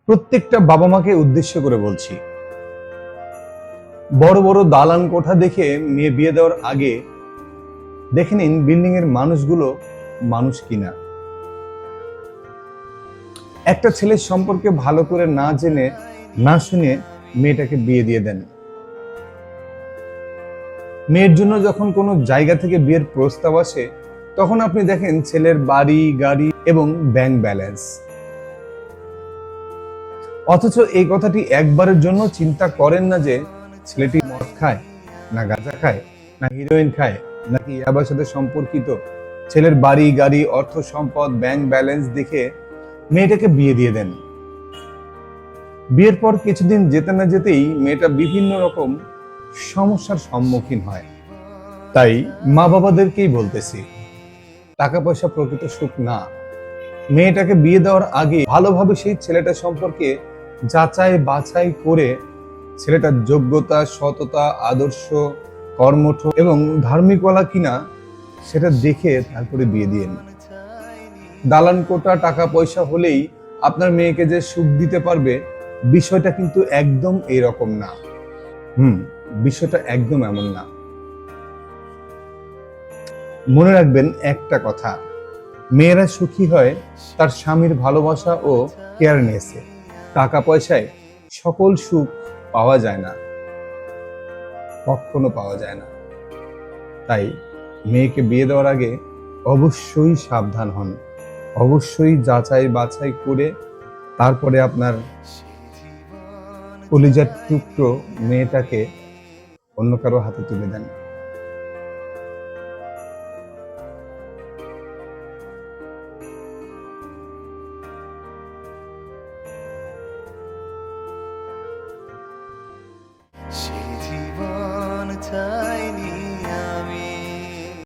প্রত্যেকটা বাবা মাকে উদ্দেশ্য করে বলছি, বড় বড় দালান কোঠা দেখে মেয়ে বিয়ে দেওয়ার আগে দেখে নিন বিল্ডিং এর মানুষগুলো মানুষ কিনা। একটা ছেলের সম্পর্কে ভালো করে না জেনে না শুনে মেয়েটাকে বিয়ে দিয়ে দেন। মেয়ের জন্য যখন কোনো জায়গা থেকে বিয়ের প্রস্তাব আসে তখন আপনি দেখেন ছেলের বাড়ি গাড়ি এবং ব্যাংক ব্যালেন্স, অথচ এই কথাটি একবারের জন্য চিন্তা করেন না যে ছেলেটি মদ খায় না গাঁজা খায় না হিরোইন খায় নাকি ইয়াবার সাথে সম্পর্কিত। ছেলের বাড়ি গাড়ি অর্থ সম্পদ ব্যাংক ব্যালেন্স দেখে মেয়েটাকে বিয়ে দিয়ে দেন। বিয়ের পর কিছুদিন যেতে না যেতেই মেয়েটা বিভিন্ন রকম সমস্যার সম্মুখীন হয়। তাই মা বাবাদেরকেই বলতেছি, টাকা পয়সা প্রকৃত সুখ না। মেয়েটাকে বিয়ে দেওয়ার আগে ভালোভাবে সেই ছেলেটা সম্পর্কে যাচাই বাছাই করে ছেলেটার যোগ্যতা সততা আদর্শ কর্মঠ এবং ধার্মিকতা কিনা সেটা দেখে তারপরে বিয়ে দিয়েন। দালান কোটা টাকা পয়সা হলেই আপনার মেয়েকে যে সুখ দিতে পারবে বিষয়টা কিন্তু একদম এরকম না। বিষয়টা একদম এমন না। মনে রাখবেন একটা কথা, মেয়েরা সুখী হয় তার স্বামীর ভালোবাসা ও কেয়ারনেসে। টাকা পয়সায় সকল সুখ পাওয়া যায় না, কখনো পাওয়া যায় না। তাই মেয়েকে বিয়ে দেওয়ার আগে অবশ্যই সাবধান হন, অবশ্যই যাচাই বাছাই করে তারপরে আপনার কলিজার টুকরো মেয়েটাকে অন্য কারো হাতে তুলে দেন।